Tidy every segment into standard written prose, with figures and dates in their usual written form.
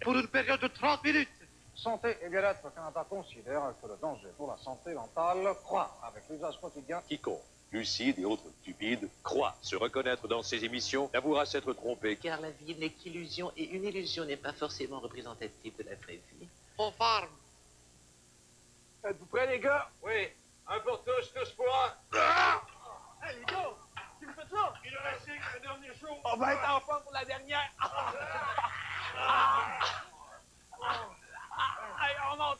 pour une période de 30 minutes. Santé et bien-être au Canada considère que le danger pour la santé mentale croît avec l'usage quotidien. Quiconque, lucide et autres stupides, croit se reconnaître dans ces émissions, avouera s'être trompé. Car la vie n'est qu'illusion, et une illusion n'est pas forcément représentative de la vraie vie. On farme. Êtes-vous prêts, les gars? Oui. Un pour tous pour un. Hey, les gars! Qu'est-ce que vous faites là? Il a resté que le dernier show. On va être en forme pour la dernière. Hey, on monte!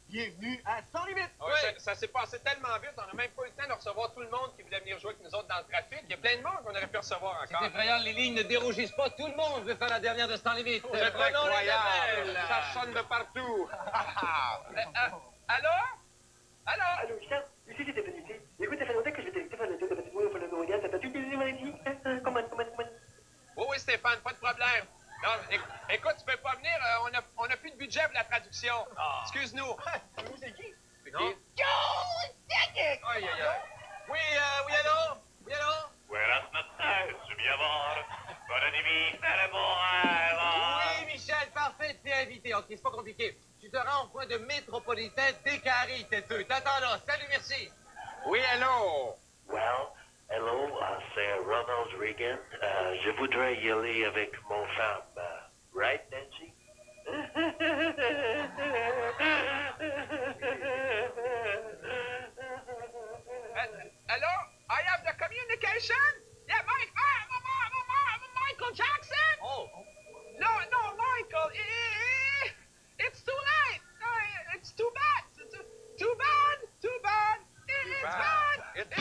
Bienvenue à Sans Limite! Oui. Ça s'est passé tellement vite, on n'a même pas eu le temps de recevoir tout le monde qui voulait venir jouer avec nous autres dans le trafic. Il y a plein de monde qu'on aurait pu recevoir encore. C'est effrayant, les lignes ne dérougissent pas. Tout le monde veut faire la dernière de Sans Limite. C'est incroyable! Ça sonne de partout! Allô? Allô? Allô, Richard? Ici, j'étais venu ici. Écoute, ça fait longtemps que je vais t'écouter faire le tour de Patrick Moore, le mondial. Ça t'a tout dit, ici? Comment? Oui, Stéphane, pas de problème. Non, écoute, tu peux pas venir, on a plus de budget pour la traduction. Excuse-nous. C'est qui? Non? Aïe, aïe, aïe. Oui, allô? Oui, allô? Buenas noches, mi amor. Bonne nuit, celebrons. Oui, Michel, parfait, t'es invité. Ok, c'est pas compliqué. Tu te rends au point de métropolitain d'Écarie, têteux. T'attends là. Salut, merci. Oui, allô? Well, hello, c'est Ronald Reagan. Je voudrais y aller avec mon femme. Right, Nancy? Hello? I have the communication? Yeah, Michael Jackson? Oh. No, Michael. It's too late. It's too bad. Too bad. It's bad. It's bad.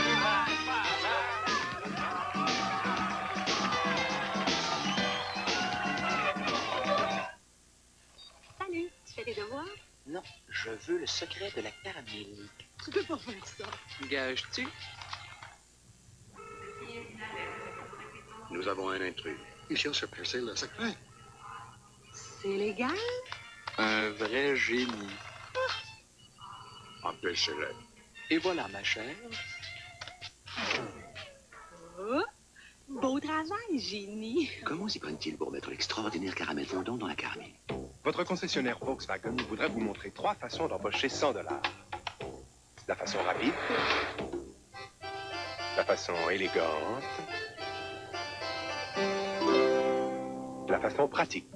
Salut, tu fais tes devoirs? Non, je veux le secret de la caramel. Tu peux pas faire ça. Gages-tu? Nous avons un intrus. Il cherche à percer le secret. C'est légal? Un vrai génie. Empêchez-le. Et voilà, ma chère. Oh, beau travail, génie. Comment s'y prennent-ils pour mettre l'extraordinaire caramel fondant dans la caramel? Votre concessionnaire Volkswagen voudrait vous montrer 3 façons d'empocher 100 $. La façon rapide, la façon élégante, la façon pratique.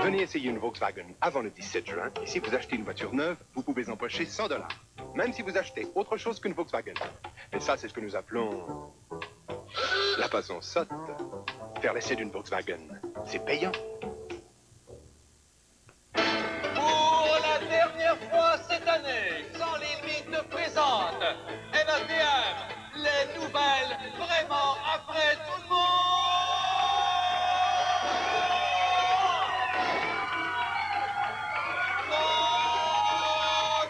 Venez essayer une Volkswagen avant le 17 juin. Et si vous achetez une voiture neuve, vous pouvez empocher 100 $. Même si vous achetez autre chose qu'une Volkswagen. Et ça, c'est ce que nous appelons la façon sotte. Faire l'essai d'une Volkswagen, c'est payant. Pour la dernière fois cette année, Sans Limite te présente MAPM, les nouvelles vraiment après tout le monde.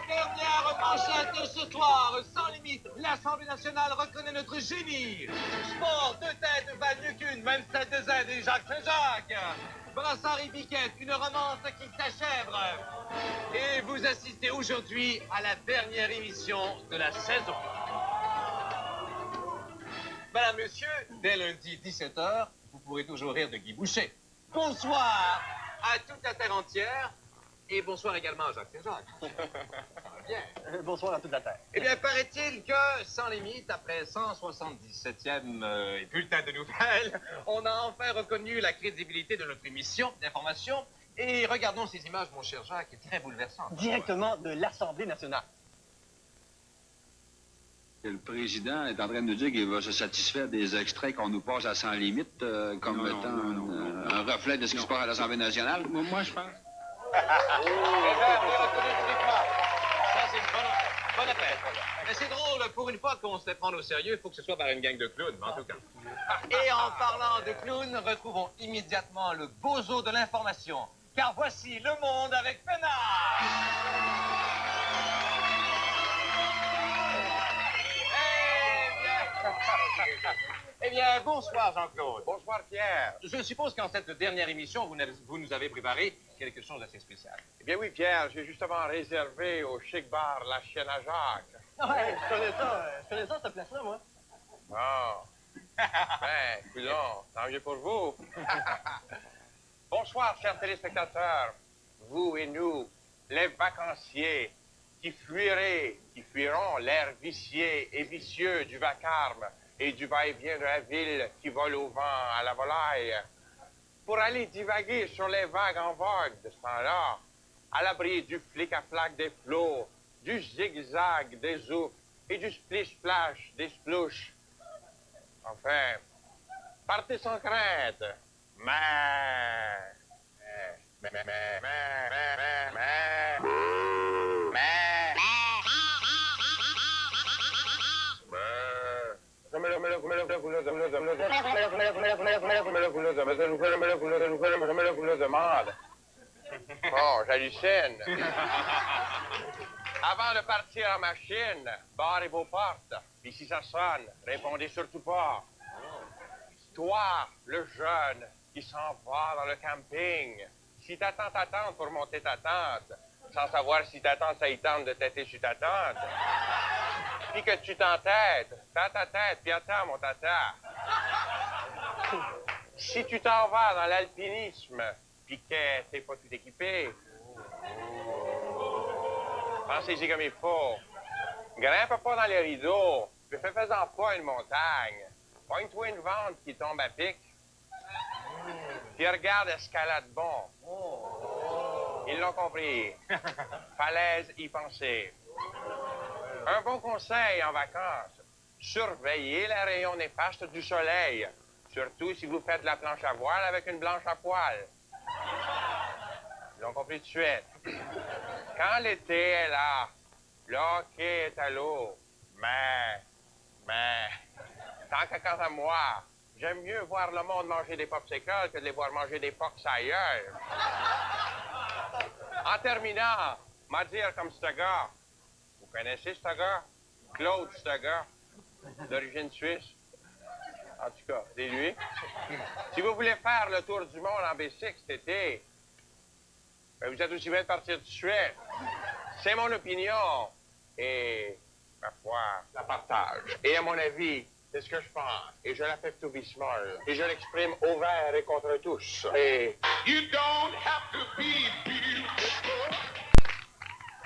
Dernière manchette de ce soir, Sans Limite, l'Assemblée nationale reconnaît notre génie. Sport, 2 têtes valent mieux qu'une, même celle de Z et Jacques Saint-Jacques. Brassard et Biquette, une romance qui s'achève. Et vous assistez aujourd'hui à la dernière émission de la saison. Madame, monsieur, dès lundi 17h, vous pourrez toujours rire de Guy Boucher. Bonsoir à toute la terre entière. Et bonsoir également à Jacques Saint-Jacques. Bien. Bonsoir à toute la Terre. Eh bien, paraît-il que, Sans Limite, après 177e bulletin de nouvelles, on a enfin reconnu la crédibilité de notre émission d'information. Et regardons ces images, mon cher Jacques, très bouleversantes. Directement de l'Assemblée nationale. que le président est en train de nous dire qu'il va se satisfaire des extraits qu'on nous passe à Sans Limite comme étant un reflet de ce qui se passe à l'Assemblée nationale? Moi, je pense. Eh bien, on est reconnu publiquement. Ça, c'est une bonne affaire. Mais c'est drôle, pour une fois qu'on se fait prendre au sérieux, il faut que ce soit par une gang de clowns, en tout cas. Et en parlant de clowns, retrouvons immédiatement le bozo de l'information. Car voici Le Monde avec Pénard. Eh bien, bonsoir Jean-Claude. Bonsoir Pierre. Je suppose qu'en cette dernière émission, vous nous avez préparé quelque chose d'assez spécial. Eh bien oui Pierre, j'ai justement réservé au chic bar La Chienne à Jacques. Ouais, je connais ça, cette place-là, moi. Bon. Ben, coudonc, tant mieux pour vous. Bonsoir chers téléspectateurs, vous et nous, les vacanciers qui fuiront l'air vicié et vicieux du vacarme et du va-et-vient de la ville qui vole au vent à la volaille, pour aller divaguer sur les vagues en vogue de ce temps-là, à l'abri du flic-à-flac des flots, du zigzag des zoufs et du splish-splash des splouches. Enfin, partez sans crainte. Bon, j'hallucine. Avant de partir en machine, barrez vos portes. Puis si ça sonne, répondez surtout pas. Toi, le jeune qui s'en va dans le camping, si t'attends ta tante pour monter ta tente, sans savoir si ta tante, ça y tente de têter sur ta tante, puis que tu t'entêtes, tends ta tête, puis attends, mon tata. Si tu t'en vas dans l'alpinisme, puis que t'es pas tout équipé, pensez-y comme il faut. Grimpe pas dans les rideaux, puis fais-en pas une montagne. Pogne-toi une vente qui tombe à pic, puis regarde escalade bon. Ils l'ont compris. Falaise y penser. Un bon conseil en vacances, surveillez les rayons néfastes du soleil, surtout si vous faites de la planche à voile avec une blanche à poil. Ils l'ont compris tout de suite. Quand l'été est là, le hockey est à l'eau, mais, tant que quant à moi, j'aime mieux voir le monde manger des popsicles que de les voir manger des pox ailleurs. En terminant, m'a dire comme ce gars. Vous connaissez ce gars? Claude, ce gars, d'origine suisse. En tout cas, c'est lui. Si vous voulez faire le tour du monde en bicycle cet été, ben vous êtes aussi bien de partir tout de suite. C'est mon opinion. Et, ma foi, la partage. Et à mon avis, c'est ce que je pense. Et je l'affecte au bismol. Et je l'exprime ouvert et contre tous. Et... You don't have to be beautiful.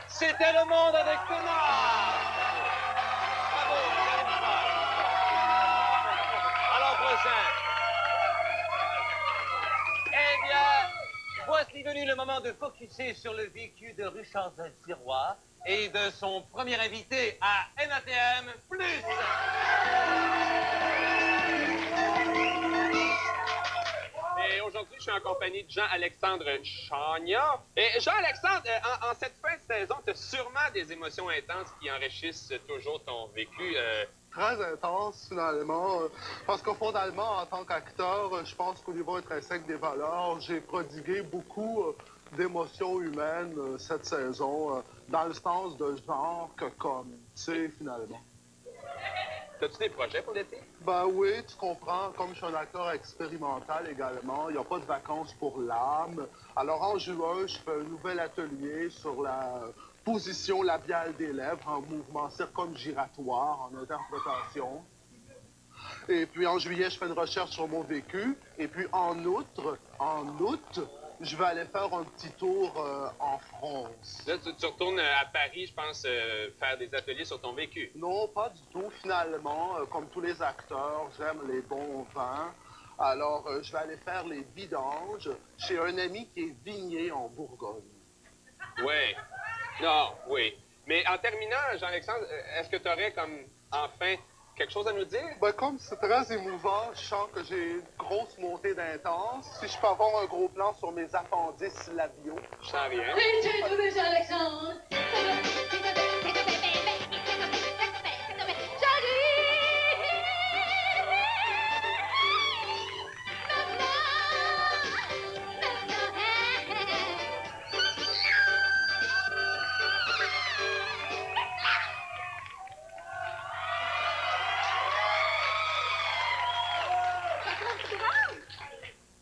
C'était Le Monde avec Pénard. Bravo, à l'an prochain. Eh bien, voici venu le moment de focusser sur le vécu de Richard Sirois et de son premier invité à NATM+. Et aujourd'hui, je suis en compagnie de Jean-Alexandre Chagnon. Et Jean-Alexandre, en cette fin de saison, tu as sûrement des émotions intenses qui enrichissent toujours ton vécu. Très intense, finalement, parce que fondamentalement, en tant qu'acteur, je pense qu'au niveau intrinsèque des valeurs, j'ai prodigué beaucoup d'émotions humaines cette saison, dans le sens de genre que comme, tu sais, finalement. As-tu des projets pour l'été? Ben oui, tu comprends, comme je suis un acteur expérimental également, il n'y a pas de vacances pour l'âme. Alors en juin, je fais un nouvel atelier sur la position labiale des lèvres en mouvement circumgiratoire, en interprétation. Et puis en juillet, je fais une recherche sur mon vécu. Et puis en août, je vais aller faire un petit tour en France. Là, tu retournes à Paris, je pense, faire des ateliers sur ton vécu. Non, pas du tout, finalement. Comme tous les acteurs, j'aime les bons vins. Alors, je vais aller faire les vidanges chez un ami qui est vignier en Bourgogne. Oui. Non, oui. Mais en terminant, Jean-Alexandre, est-ce que tu aurais comme enfin quelque chose à nous dire? Ben, comme c'est très émouvant, je sens que j'ai une grosse montée d'intense. Si je peux avoir un gros plan sur mes appendices labiaux. Je sens rien. Alexandre!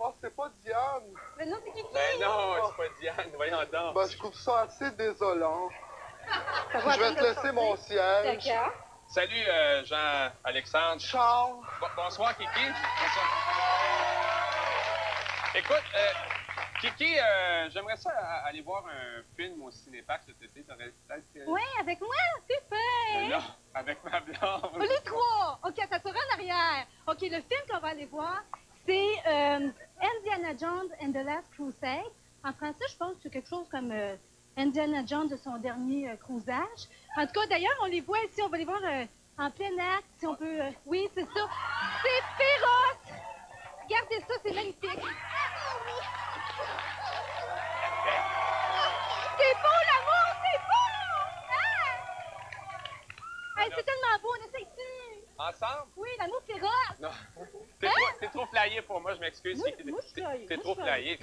Oh, c'est pas Diane. Mais non, c'est Kiki. Ben non, c'est pas Diane, voyons donc. Ben, je trouve ça assez désolant. Ça va Je vais attendre te de laisser sortir. mon siège. D'accord. Salut, Jean-Alexandre. Ciao. Bonsoir, Kiki. Bonsoir. Écoute, Kiki, j'aimerais ça aller voir un film au Cinéparc cet été. T'aurais peut-être... Oui, avec moi, super. Non, avec ma blonde. Oh, les trois. OK, ça sera en arrière. OK, le film qu'on va aller voir, c'est Indiana Jones and the Last Crusade. En français, je pense que c'est quelque chose comme Indiana Jones de son dernier crousage. En tout cas, d'ailleurs, on les voit ici, on va les voir en plein acte, si on peut... oui, c'est ça. C'est féroce! Regardez ça, c'est magnifique. C'est beau, l'amour, c'est beau! Hein? Hey, c'est tellement beau, on essaye-tu? Ensemble? Oui, l'amour féroce! Non. T'es trop flyé pour moi, je m'excuse. Moi, je suis flyée. T'es Moi, trop je suis flyé.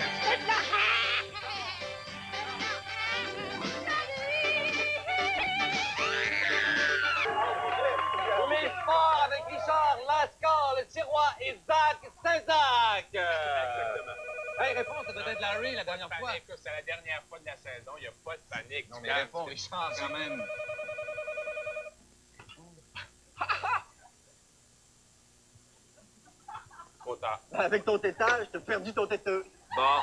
Les sports avec Richard Lascar, le tiroir et Zach Saint-Zach. Exactement. Hey, réponse, ça doit être Larry la dernière fois. Écoute, c'est la dernière fois de la saison, il n'y a pas de panique. Non, Tu mais calmes. réponds, Richard, quand même. Trop tard. Avec ton tétage, t'as perdu ton téteux. Bon.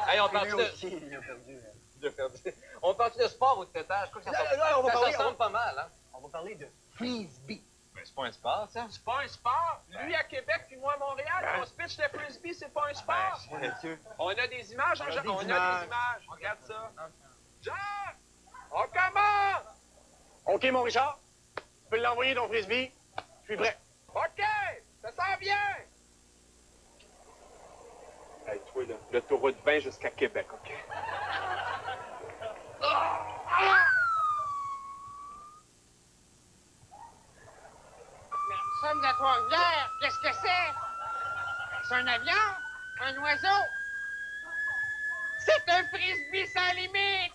Hey, on parle Lui de... aussi, il a perdu. Il a perdu. On parle de sport au tétage? Je crois que ça Là, on va parler, ressemble pas mal, hein? On va parler de frisbee. Ben, c'est pas un sport, ça. C'est pas un sport. Lui à Québec, puis moi à Montréal, on se pitch le frisbee, c'est pas un sport. Monsieur. On a des images, hein, On a Jean? des On a des images. images. Regarde ça. Jean! On commence! OK, mon Richard. Tu peux l'envoyer ton frisbee. Je suis prêt. OK! Ça s'en vient! Hey, toi, là, l'autoroute 20 jusqu'à Québec, OK? Nous sommes à Trois-Rivières. Qu'est-ce que c'est? C'est un avion? Un oiseau? C'est un frisbee sans limite!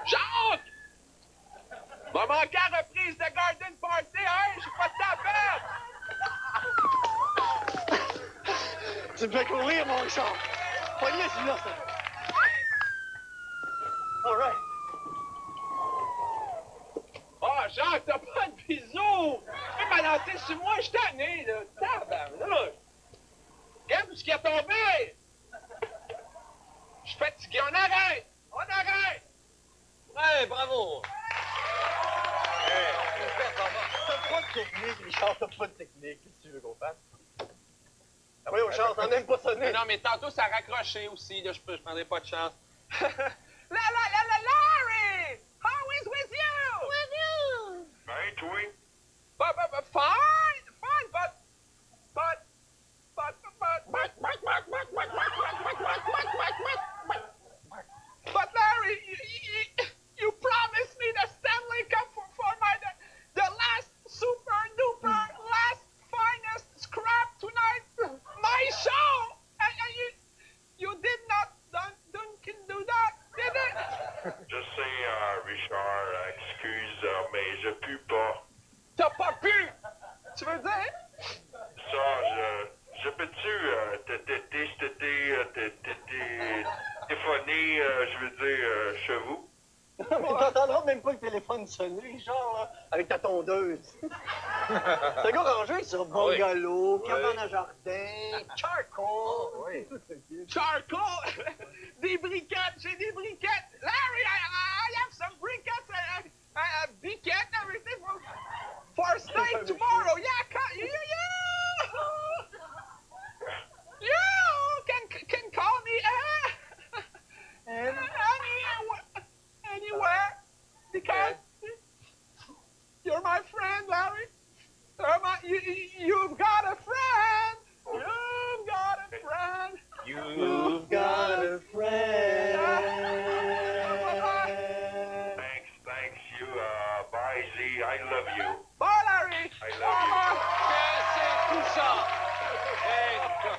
Jacques! Va manquer à reprise de Garden Party, hein? J'ai pas de temps à perdre! Tu me fais courir, mon Richard. Pognez celui-là, ça. All right. Ah, Jacques, t'as pas de bisous! Fais balancer sur moi, je suis tanné, là. Tabarnouche! Regarde où ce qui est tombé! Je suis fatigué, on arrête! On arrête! Hey, bravo! T'as pas de technique, Richard. T'as pas de technique. Qu'est-ce que tu veux qu'on fasse? Ah oui, Richard, t'en aimes pas sonner. Non, mais tantôt, ça a raccroché aussi, là. Je prendrai pas de chance. Larry! How is with you? With you! Ben, toi? But fine, but Larry, you promised me the Stanley Cup for the last super duper last finest scrap tonight, my show, and you did not can do that, did it? Je sais, Richard, excuse, mais je pue pas. T'as pas pu? Tu veux dire? Ça, je peux-tu téléphoner, je veux dire, chez vous? Mais t'entendras même pas le téléphone sonner, Richard, là, avec ta tondeuse. C'est un gars rangé, ça. Bungalow, cabane à jardin, charcoal. Charcoal! Des briquettes! J'ai des briquettes! Larry, I have some briquettes, briquettes, everything for steak tomorrow. Yeah,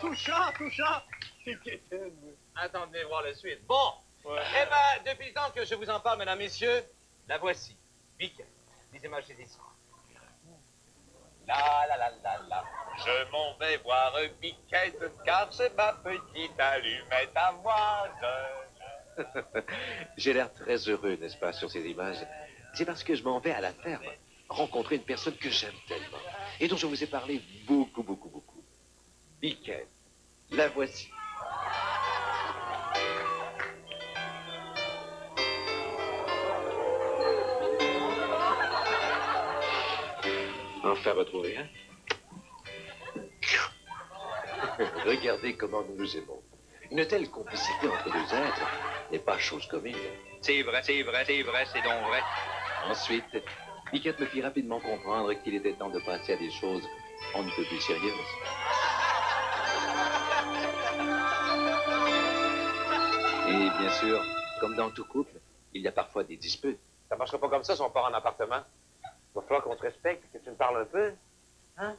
touchant, touchant. C'est quétaine. Attendez voir la suite. Bon. Eh ben, depuis le temps que je vous en parle, mesdames, messieurs, la voici. Biquette. Lisez-moi chez Isra. La. Je m'en vais voir Biquette, car c'est ma petite allumette à moi. J'ai l'air très heureux, n'est-ce pas, sur ces images. C'est parce que je m'en vais à la ferme rencontrer une personne que j'aime tellement et dont je vous ai parlé beaucoup. Biquette, la voici. Enfin retrouvé, hein? Regardez comment nous nous aimons. Une telle complicité entre deux êtres n'est pas chose commune. C'est vrai, c'est donc vrai. Ensuite, Biquette me fit rapidement comprendre qu'il était temps de passer à des choses on ne peut plus sérieuses. Et bien sûr, comme dans tout couple, il y a parfois des disputes. Ça marchera pas comme ça si on part en appartement. Il va falloir qu'on te respecte, que tu me parles un peu. Hein?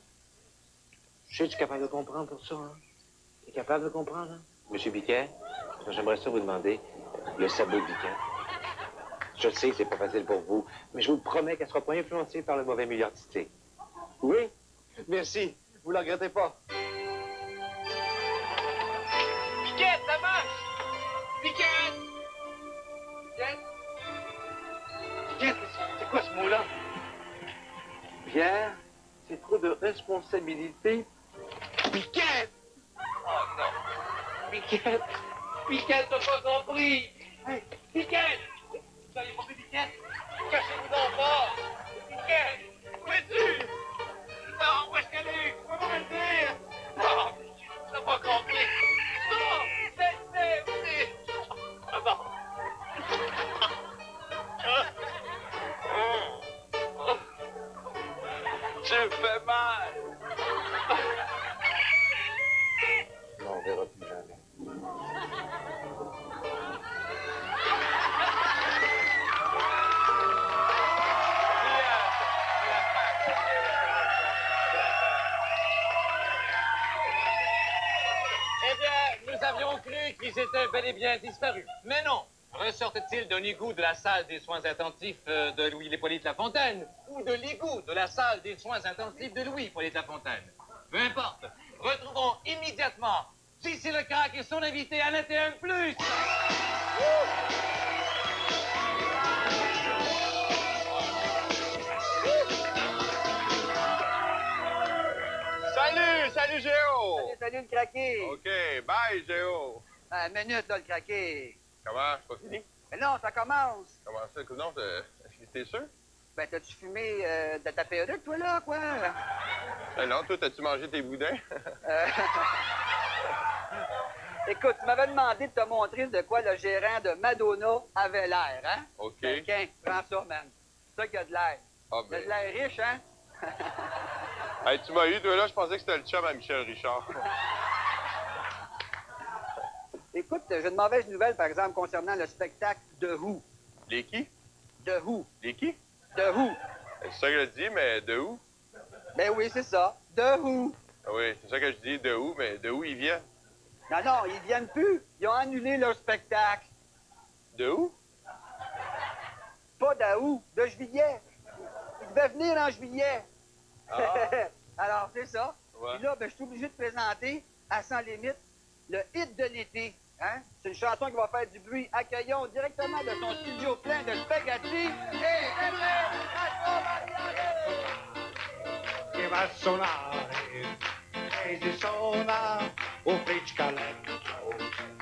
Je suis capable de comprendre pour ça, hein? Tu es capable de comprendre, hein? Monsieur Biquet, j'aimerais ça vous demander le sabot de Biquet. Je sais, c'est pas facile pour vous, mais je vous promets qu'elle sera pas influencée par le mauvais milieu artistique. Oui? Merci. Vous ne le regrettez pas. Biquette, ça marche! Biquette! Biquette, c'est quoi ce mot-là? Pierre, c'est trop de responsabilité. Biquette! Oh non! Biquette! Biquette, t'as pas compris! Hey, Biquette! Vous avez compris, Biquette? Cachez-vous dans le bas! Biquette! Où es-tu? Non, où est-ce qu'elle est? Comment me le dire? Non, Biquette, t'as pas compris! Non! C'est... Ah bon! Je fais mal! Non, on verra plus jamais. Eh bien, nous avions cru qu'ils étaient bel et bien disparus. Mais non! Ressortent-ils de l'égout de la salle des soins intensifs de Louis-Hippolyte Lafontaine ou de l'égout de la salle des soins intensifs de Louis-Hippolyte Lafontaine? Peu importe. Retrouvons immédiatement J.C. Lecrac et son invité à 21+. Salut Géo! Salut le craqué! OK, bye Géo! Ah, minute, là, le craqué! Comment? C'est pas fini? Mais non, ça commence! Comment ça? Non, t'es sûr? Ben, t'as-tu fumé de ta perruque, toi, là, quoi? Non, toi, t'as-tu mangé tes boudins? Écoute, tu m'avais demandé de te montrer de quoi le gérant de Madonna avait l'air, hein? OK. Ben, tiens, prends ça, man. C'est ça qui a de l'air. Ah, Il a de l'air riche, hein? Hey, tu m'as eu, toi, là, je pensais que c'était le chum à Michel Richard. Écoute, j'ai une mauvaise nouvelle, par exemple, concernant le spectacle de Who. Les qui? De Who. Les qui? De Who. C'est ça que je dis, mais de où? Ben oui, c'est ça. De Who. Ah oui, c'est ça que je dis, de où, mais de où ils viennent? Non, ils viennent plus. Ils ont annulé leur spectacle. De où? Pas d'août, de juillet. Ils devaient venir en juillet. Ah. Alors, c'est ça. Ouais. Puis là, ben, je suis obligé de présenter à Sans Limite le hit de l'été. Hein? C'est une chanson qui va faire du bruit. Accueillons directement de son studio plein de spaghetti. Che va a suonare e si suona un friccaletto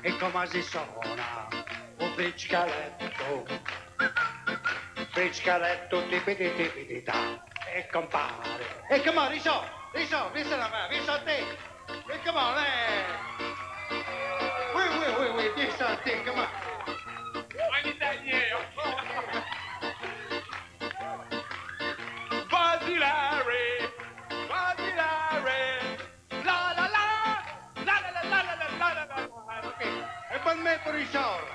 e come si suona un friccaletto tipiti da e compare e come on risolve la mano risolve e come on oui risolve come on En italien! Vas-y Larry la la la ok e poi metto risolve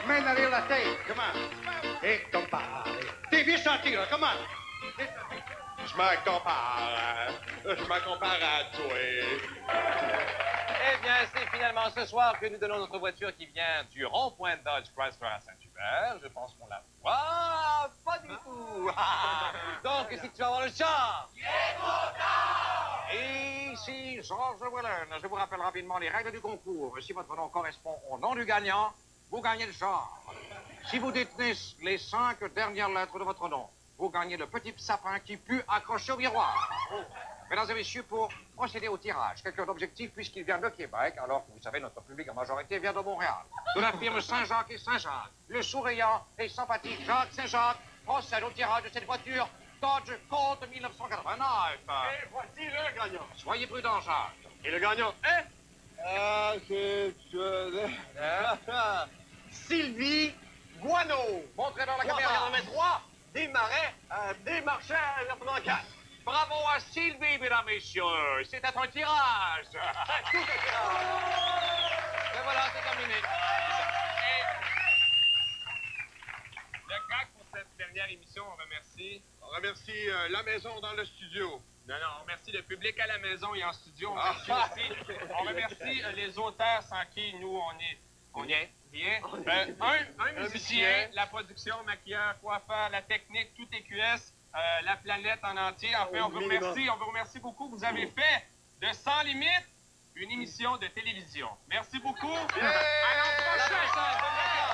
mena la te come on e compare ti vi sortire come on Je me compare à toi. Eh bien, c'est finalement ce soir que nous donnons notre voiture qui vient du rond-point Dodge Chrysler à Saint-Hubert. Je pense qu'on la voit. Pas du tout. Donc, c'est que tu vas avoir le char. Et ici, George Wellen. Je vous rappelle rapidement les règles du concours. Si votre nom correspond au nom du gagnant, vous gagnez le char. Si vous détenez les 5 dernières lettres de votre nom, vous gagnez le petit sapin qui pue accroché au miroir. Mesdames et messieurs, pour procéder au tirage, quelqu'un d'objectif puisqu'il vient de Québec, alors que vous savez, notre public en majorité vient de Montréal. De la firme Saint-Jacques et Saint-Jacques, le souriant et sympathique Jacques Saint-Jacques procède au tirage de cette voiture Dodge Colt 1989. Et voici le gagnant. Soyez prudent, Jacques. Et le gagnant est... Sylvie Guano. Montrez dans la caméra. 383, des marais, des marchands à 4. Bravo à Sylvie, mesdames et messieurs. C'était un tirage. Tout un tirage. Et voilà, c'est terminé. Le crack pour cette dernière émission, on remercie la maison dans le studio. Non, on remercie le public à la maison et en studio. On remercie les auteurs sans qui nous, on est bien. Un musicien, la production, maquilleur, coiffeur, la technique, tout EQS, la planète en entier. Enfin, on vous remercie beaucoup. Vous avez fait de Sans Limites une émission de télévision. Merci beaucoup. À l'an prochain.